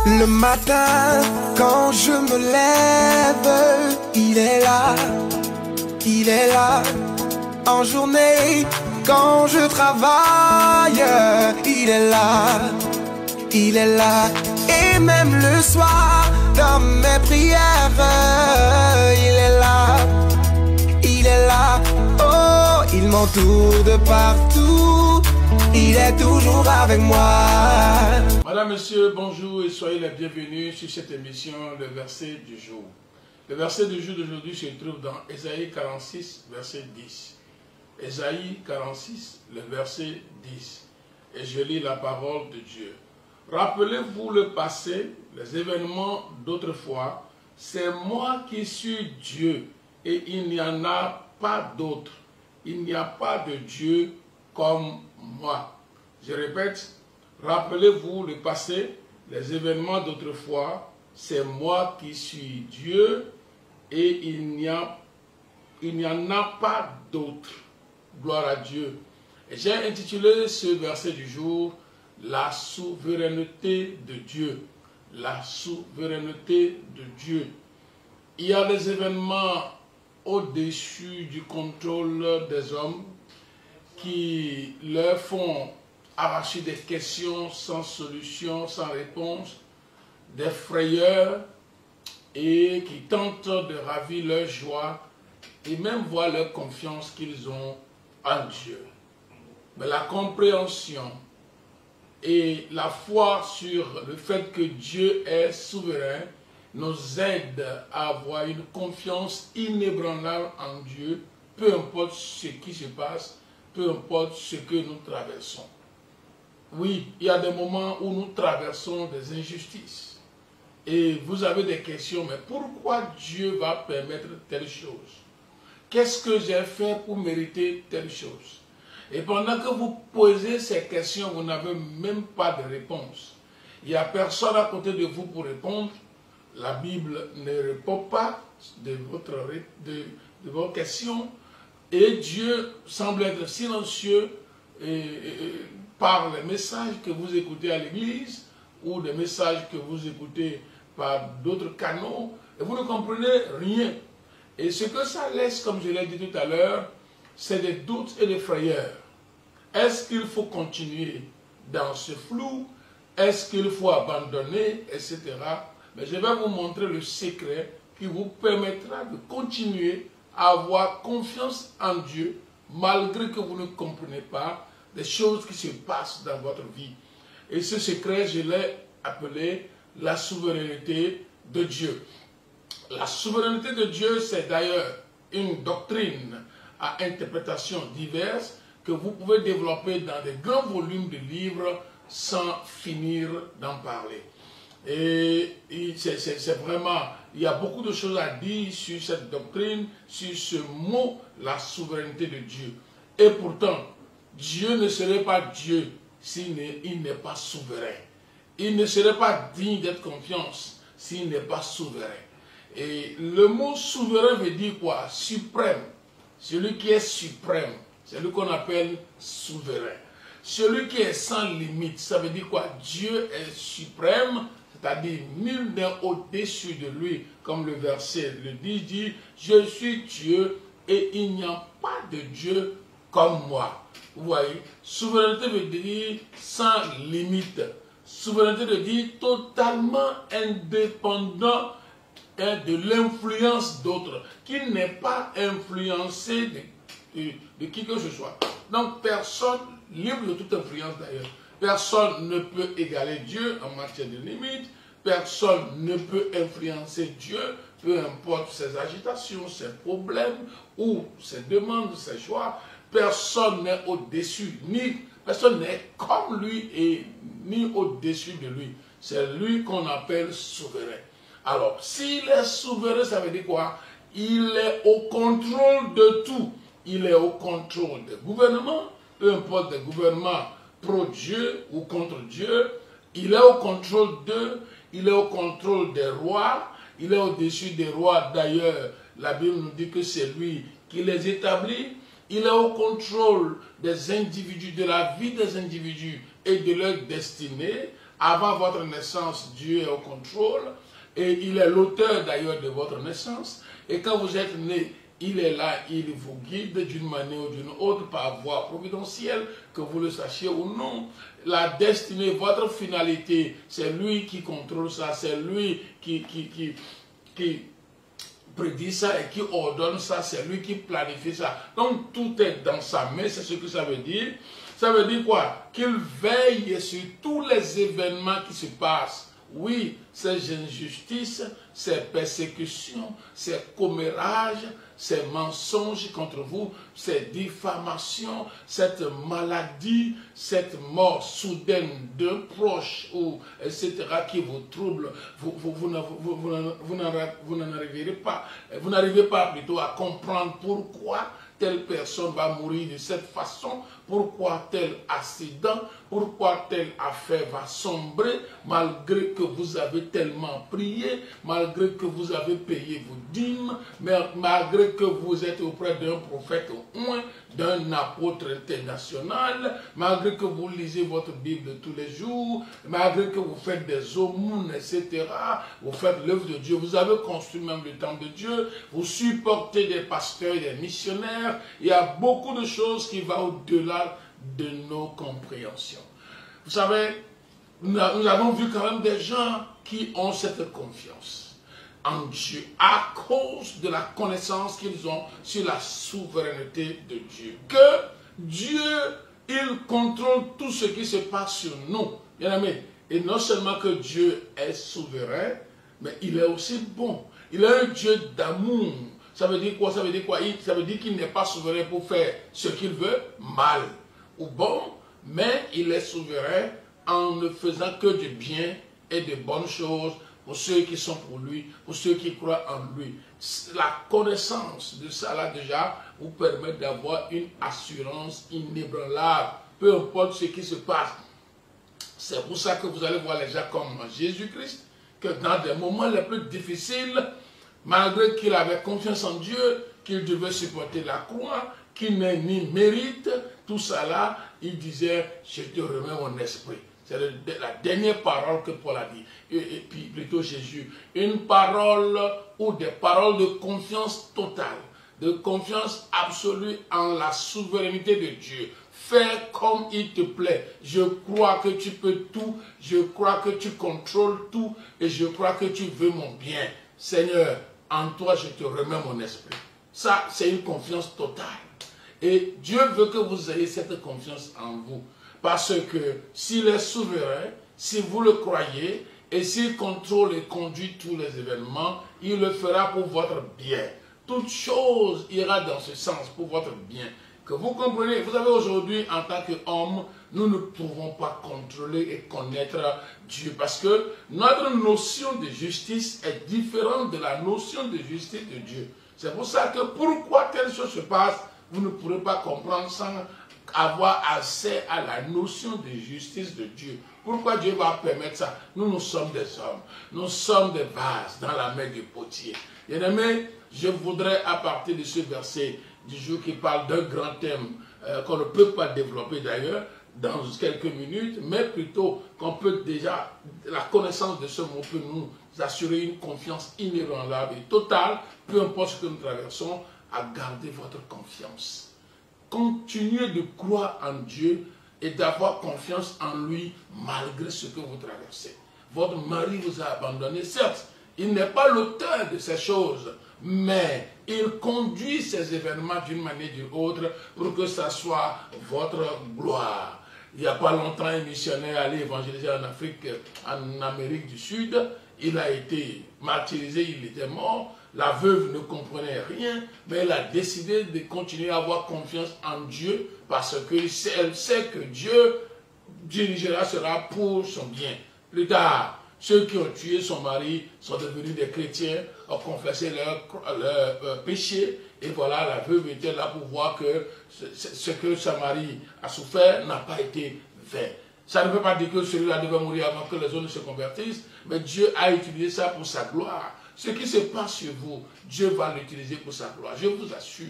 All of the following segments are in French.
Le matin, quand je me lève, il est là, il est là. En journée, quand je travaille, il est là, il est là. Et même le soir, dans mes prières, il est là, il est là. Oh, il m'entoure de partout, il est toujours avec moi. Madame, Monsieur, bonjour et soyez les bienvenus sur cette émission, le verset du jour. Le verset du jour d'aujourd'hui se trouve dans Ésaïe 46, verset 10. Ésaïe 46, le verset 10. Et je lis la parole de Dieu. Rappelez-vous le passé, les événements d'autrefois. C'est moi qui suis Dieu et il n'y en a pas d'autre. Il n'y a pas de Dieu comme moi. Je répète, rappelez-vous le passé, les événements d'autrefois. C'est moi qui suis Dieu et il n'y en a pas d'autre. Gloire à Dieu. Et j'ai intitulé ce verset du jour, la souveraineté de Dieu. La souveraineté de Dieu. Il y a des événements au-dessus du contrôle des hommes qui leur font arracher des questions sans solution, sans réponse, des frayeurs et qui tentent de ravir leur joie et même voir leur confiance qu'ils ont en Dieu. Mais la compréhension et la foi sur le fait que Dieu est souverain nous aide à avoir une confiance inébranlable en Dieu, peu importe ce qui se passe, peu importe ce que nous traversons. Oui, il y a des moments où nous traversons des injustices. Et vous avez des questions, mais pourquoi Dieu va permettre telle chose? Qu'est-ce que j'ai fait pour mériter telle chose? Et pendant que vous posez ces questions, vous n'avez même pas de réponse. Il n'y a personne à côté de vous pour répondre. La Bible ne répond pas de vos questions. Et Dieu semble être silencieux par les messages que vous écoutez à l'église ou des messages que vous écoutez par d'autres canaux. Et vous ne comprenez rien. Et ce que ça laisse, comme je l'ai dit tout à l'heure, c'est des doutes et des frayeurs. Est-ce qu'il faut continuer dans ce flou? Est-ce qu'il faut abandonner, etc. Mais je vais vous montrer le secret qui vous permettra de continuer à avoir confiance en Dieu, malgré que vous ne comprenez pas les choses qui se passent dans votre vie. Et ce secret, je l'ai appelé la souveraineté de Dieu. La souveraineté de Dieu, c'est d'ailleurs une doctrine à interprétation diverse que vous pouvez développer dans des grands volumes de livres sans finir d'en parler. Et c'est vraiment, il y a beaucoup de choses à dire sur cette doctrine, sur ce mot, la souveraineté de Dieu. Et pourtant, Dieu ne serait pas Dieu s'il n'est pas souverain. Il ne serait pas digne d'être confiance s'il n'est pas souverain. Et le mot souverain veut dire quoi? Suprême. Celui qui est suprême, c'est lui qu'on appelle souverain. Celui qui est sans limite, ça veut dire quoi? Dieu est suprême, c'est-à-dire nul n'est au-dessus de lui, comme le verset le dit, je suis Dieu et il n'y a pas de Dieu comme moi. Vous voyez, souveraineté veut dire sans limite. Souveraineté veut dire totalement indépendant de l'influence d'autres, qui n'est pas influencé de qui que ce soit. Donc personne, libre de toute influence d'ailleurs, personne ne peut égaler Dieu en matière de limite, personne ne peut influencer Dieu, peu importe ses agitations, ses problèmes ou ses demandes, ses choix. Personne n'est au-dessus, personne n'est comme lui et ni au-dessus de lui. C'est lui qu'on appelle souverain. Alors, s'il est souverain, ça veut dire quoi? Il est au contrôle de tout. Il est au contrôle des gouvernements, peu importe des gouvernements pro-Dieu ou contre Dieu. Il est au contrôle d'eux, il est au contrôle des rois, il est au-dessus des rois. D'ailleurs, la Bible nous dit que c'est lui qui les établit. Il est au contrôle des individus, de la vie des individus et de leur destinée. Avant votre naissance, Dieu est au contrôle et il est l'auteur d'ailleurs de votre naissance. Et quand vous êtes né, il est là, il vous guide d'une manière ou d'une autre par voie providentielle, que vous le sachiez ou non. La destinée, votre finalité, c'est lui qui contrôle ça, c'est lui qui prédit ça et qui ordonne ça, c'est lui qui planifie ça. Donc tout est dans sa main, c'est ce que ça veut dire. Ça veut dire quoi? Qu'il veille sur tous les événements qui se passent. Oui, ces injustices, ces persécutions, ces commérages, ces mensonges contre vous, ces diffamations, cette maladie, cette mort soudaine d'un proche, ou etc., qui vous trouble, vous n'en arrivez pas plutôt à comprendre pourquoi telle personne va mourir de cette façon, pourquoi tel accident, pourquoi telle affaire va sombrer, malgré que vous avez tellement prié, malgré que vous avez payé vos dîmes, malgré que vous êtes auprès d'un prophète au moins, d'un apôtre international, malgré que vous lisez votre Bible tous les jours, malgré que vous faites des aumônes, etc., vous faites l'œuvre de Dieu, vous avez construit même le temple de Dieu, vous supportez des pasteurs et des missionnaires, il y a beaucoup de choses qui vont au-delà de nos compréhensions. Vous savez, nous avons vu quand même des gens qui ont cette confiance en Dieu à cause de la connaissance qu'ils ont sur la souveraineté de Dieu. Que Dieu, il contrôle tout ce qui se passe sur nous. Bien aimé, et non seulement que Dieu est souverain, mais il est aussi bon. Il est un Dieu d'amour. Ça veut dire quoi? Ça veut dire quoi? Ça veut dire qu'il n'est pas souverain pour faire ce qu'il veut, mal ou bon, mais il est souverain en ne faisant que du bien et de bonnes choses pour ceux qui sont pour lui, pour ceux qui croient en lui. La connaissance de ça là déjà vous permet d'avoir une assurance inébranlable, peu importe ce qui se passe. C'est pour ça que vous allez voir les gens comme Jésus-Christ, que dans des moments les plus difficiles, malgré qu'il avait confiance en Dieu, qu'il devait supporter la croix, qu'il n'ait ni mérite, tout ça là, il disait, je te remets mon esprit. C'est la dernière parole que Paul a dit, et puis plutôt Jésus. Une parole ou des paroles de confiance totale, de confiance absolue en la souveraineté de Dieu. Fais comme il te plaît. Je crois que tu peux tout, je crois que tu contrôles tout, et je crois que tu veux mon bien. Seigneur, en toi je te remets mon esprit. Ça, c'est une confiance totale. Et Dieu veut que vous ayez cette confiance en vous. Parce que s'il est souverain, si vous le croyez, et s'il contrôle et conduit tous les événements, il le fera pour votre bien. Toute chose ira dans ce sens pour votre bien. Que vous comprenez, vous savez aujourd'hui, en tant qu'homme, nous ne pouvons pas contrôler et connaître Dieu. Parce que notre notion de justice est différente de la notion de justice de Dieu. C'est pour ça que pourquoi telle chose se passe, vous ne pourrez pas comprendre sans avoir accès à la notion de justice de Dieu. Pourquoi Dieu va permettre ça? Nous sommes des hommes. Nous sommes des vases dans la main du potier. Bien-aimés, je voudrais, à partir de ce verset du jour qui parle d'un grand thème qu'on ne peut pas développer d'ailleurs dans quelques minutes, mais plutôt qu'on peut déjà, la connaissance de ce mot peut nous assurer une confiance inébranlable et totale, peu importe ce que nous traversons, à garder votre confiance. Continuez de croire en Dieu et d'avoir confiance en lui malgré ce que vous traversez. Votre mari vous a abandonné, certes, il n'est pas l'auteur de ces choses, mais il conduit ces événements d'une manière ou d'une autre pour que ça soit votre gloire. Il n'y a pas longtemps, un missionnaire allait évangéliser en Afrique, en Amérique du Sud. Il a été martyrisé, il était mort. La veuve ne comprenait rien, mais elle a décidé de continuer à avoir confiance en Dieu parce qu'elle sait que Dieu dirigera cela pour son bien. Plus tard, ceux qui ont tué son mari sont devenus des chrétiens, ont confessé leur péché, et voilà, la veuve était là pour voir que ce que son mari a souffert n'a pas été vain. Ça ne veut pas dire que celui-là devait mourir avant que les autres ne se convertissent, mais Dieu a utilisé ça pour sa gloire. Ce qui se passe sur vous, Dieu va l'utiliser pour sa gloire. Je vous assure,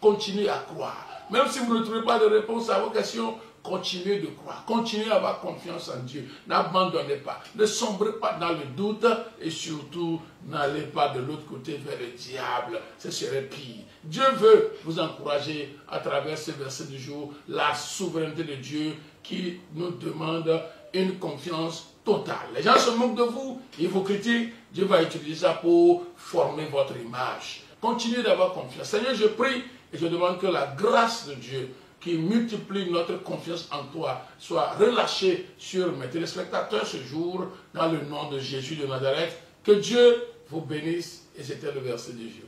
continuez à croire. Même si vous ne trouvez pas de réponse à vos questions, continuez de croire, continuez à avoir confiance en Dieu. N'abandonnez pas, ne sombrez pas dans le doute et surtout n'allez pas de l'autre côté vers le diable. Ce serait pire. Dieu veut vous encourager à travers ce verset du jour, la souveraineté de Dieu qui nous demande une confiance totale. Les gens se moquent de vous, ils vous critiquent. Dieu va utiliser ça pour former votre image. Continuez d'avoir confiance. Seigneur, je prie et je demande que la grâce de Dieu qui multiplie notre confiance en toi soit relâchée sur mes téléspectateurs ce jour dans le nom de Jésus de Nazareth. Que Dieu vous bénisse et c'était le verset du jour.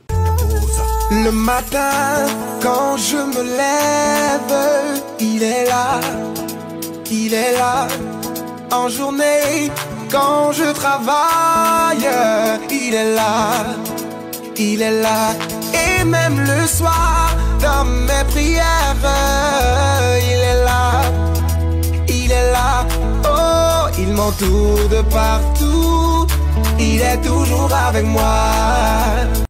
Le matin, quand je me lève, il est là, il est là. En journée, quand je travaille, il est là, il est là. Et même le soir, dans mes prières, il est là, il est là. Oh, il m'entoure de partout, il est toujours avec moi.